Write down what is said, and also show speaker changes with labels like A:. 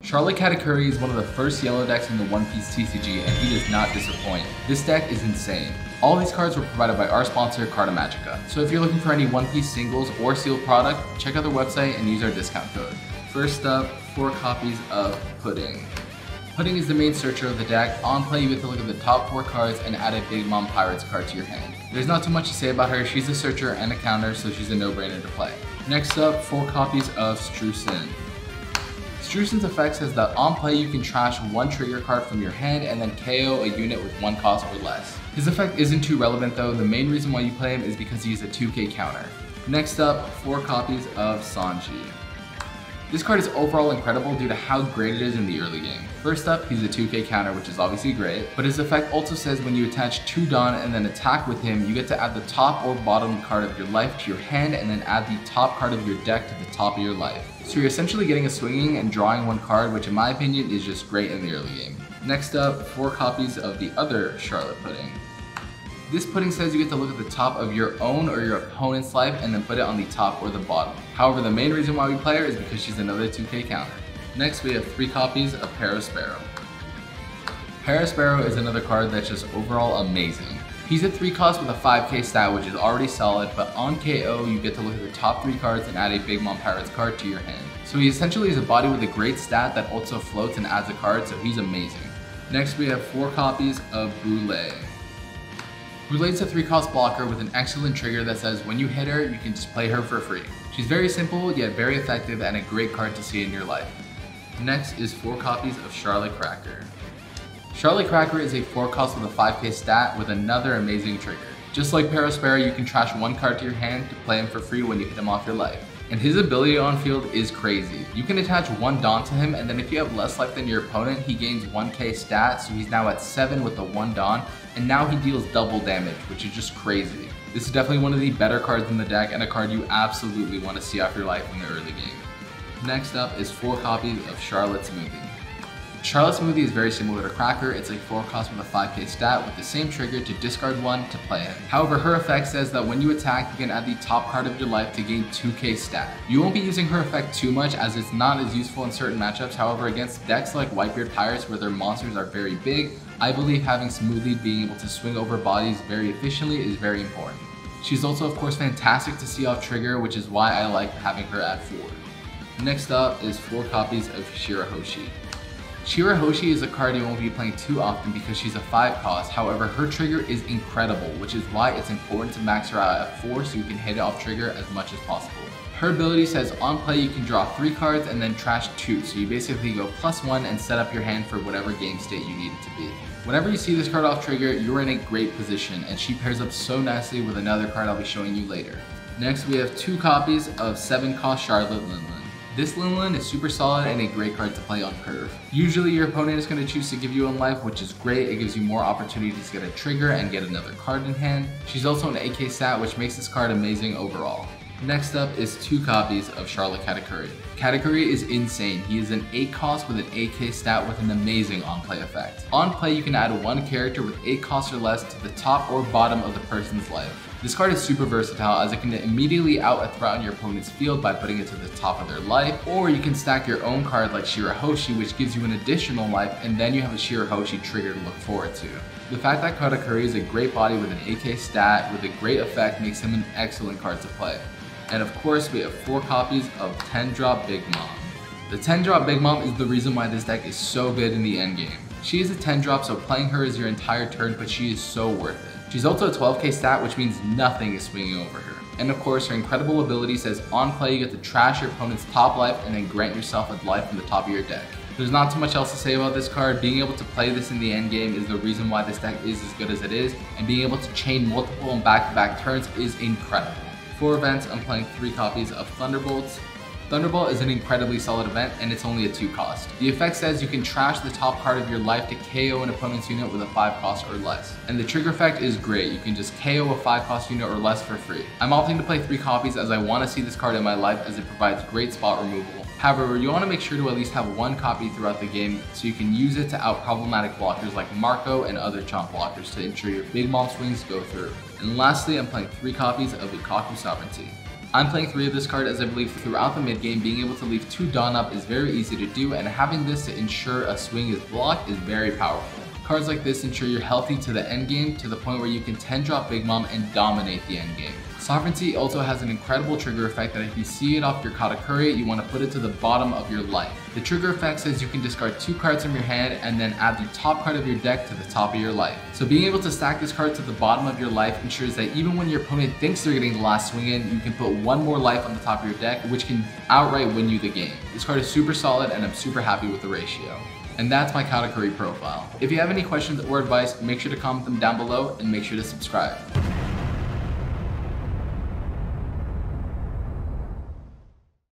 A: Charlotte Katakuri is one of the first yellow decks in the One Piece TCG, and he does not disappoint. This deck is insane. All these cards were provided by our sponsor, Carta Magica. So if you're looking for any One Piece singles or sealed product, check out their website and use our discount code. First up, 4 copies of Pudding. Pudding is the main searcher of the deck. On play, you get to look at the top 4 cards and add a Big Mom Pirates card to your hand. There's not too much to say about her. She's a searcher and a counter, so she's a no-brainer to play. Next up, 4 copies of Streusen. Streusen's effect says that on play you can trash 1 trigger card from your hand and then KO a unit with 1 cost or less. His effect isn't too relevant though. The main reason why you play him is because he's a 2k counter. Next up, 4 copies of Sanji. This card is overall incredible due to how great it is in the early game. First up, he's a 2k counter, which is obviously great, but his effect also says when you attach 2 Dawn and then attack with him, you get to add the top or bottom card of your life to your hand and then add the top card of your deck to the top of your life. So you're essentially getting a swinging and drawing 1 card, which in my opinion is just great in the early game. Next up, 4 copies of the other Charlotte Pudding. This pudding says you get to look at the top of your own or your opponent's life and then put it on the top or the bottom. However, the main reason why we play her is because she's another 2k counter. Next, we have 3 copies of Perospero. Perospero is another card that's just overall amazing. He's a 3 cost with a 5k stat, which is already solid, but on KO, you get to look at the top 3 cards and add a Big Mom Pirates card to your hand. So he essentially is a body with a great stat that also floats and adds a card, so he's amazing. Next, we have 4 copies of Brûlée. Brûlée's a 3 cost blocker with an excellent trigger that says when you hit her, you can just play her for free. She's very simple, yet very effective and a great card to see in your life. Next is 4 copies of Charlotte Cracker. Charlotte Cracker is a 4 cost with a 5k stat with another amazing trigger. Just like Perospero, you can trash 1 card to your hand to play him for free when you hit him off your life. And his ability on field is crazy. You can attach 1 Dawn to him, and then if you have less life than your opponent, he gains 1k stat, so he's now at 7 with the 1 Dawn, and now he deals double damage, which is just crazy. This is definitely one of the better cards in the deck and a card you absolutely want to see off your life in the early game. Next up is 4 copies of Charlotte Smoothie. Charlotte Smoothie is very similar to Cracker. It's a 4 cost with a 5k stat with the same trigger to discard 1 to play it. However, her effect says that when you attack, you can add the top card of your life to gain 2k stat. You won't be using her effect too much as it's not as useful in certain matchups. However, against decks like Whitebeard Pirates where their monsters are very big, I believe having Smoothie being able to swing over bodies very efficiently is very important. She's also of course fantastic to see off trigger, which is why I like having her at 4. Next up is 4 copies of Shirahoshi. Shirahoshi is a card you won't be playing too often because she's a 5 cost, however her trigger is incredible, which is why it's important to max her out at 4 so you can hit it off trigger as much as possible. Her ability says on play you can draw 3 cards and then trash 2, so you basically go +1 and set up your hand for whatever game state you need it to be. Whenever you see this card off trigger, you're in a great position and she pairs up so nicely with another card I'll be showing you later. Next we have 2 copies of 7 cost Charlotte Linlin. This Linlin is super solid and a great card to play on curve. Usually your opponent is going to choose to give you 1 life, which is great. It gives you more opportunities to get a trigger and get another card in hand. She's also an 8k stat, which makes this card amazing overall. Next up is 2 copies of Charlotte Katakuri. Katakuri is insane. He is an 8 cost with an 8k stat with an amazing on-play effect. On play, you can add 1 character with 8 costs or less to the top or bottom of the person's life. This card is super versatile as it can immediately out a threat on your opponent's field by putting it to the top of their life, or you can stack your own card like Shirahoshi, which gives you an additional life, and then you have a Shirahoshi trigger to look forward to. The fact that Katakuri is a great body with an 8k stat with a great effect makes him an excellent card to play. And of course, we have 4 copies of 10-drop Big Mom. The 10-drop Big Mom is the reason why this deck is so good in the endgame. She is a 10-drop, so playing her is your entire turn, but she is so worth it. She's also a 12k stat, which means nothing is swinging over her. And of course, her incredible ability says on play you get to trash your opponent's top life and then grant yourself a life from the top of your deck. There's not too much else to say about this card. Being able to play this in the end game is the reason why this deck is as good as it is, and being able to chain multiple and back-to-back turns is incredible. For events, I'm playing 3 copies of Thunderbolts. Thunderbolt is an incredibly solid event and it's only a 2 cost. The effect says you can trash the top card of your life to KO an opponent's unit with a 5 cost or less. And the trigger effect is great. You can just KO a 5 cost unit or less for free. I'm opting to play 3 copies as I want to see this card in my life as it provides great spot removal. However, you want to make sure to at least have 1 copy throughout the game so you can use it to out problematic blockers like Marco and other chomp blockers to ensure your Big Mom swings go through. And lastly, I'm playing 3 copies of Ikaku Sovereignty. I'm playing 3 of this card as I believe throughout the mid game being able to leave 2 Dawn up is very easy to do, and having this to ensure a swing is blocked is very powerful. Cards like this ensure you're healthy to the end game to the point where you can 10-drop Big Mom and dominate the end game. Sovereignty also has an incredible trigger effect that if you see it off your Katakuri, you want to put it to the bottom of your life. The trigger effect says you can discard 2 cards from your hand and then add the top card of your deck to the top of your life. So being able to stack this card to the bottom of your life ensures that even when your opponent thinks they're getting the last swing in, you can put 1 more life on the top of your deck, which can outright win you the game. This card is super solid and I'm super happy with the ratio. And that's my Katakuri profile. If you have any questions or advice, make sure to comment them down below and make sure to subscribe.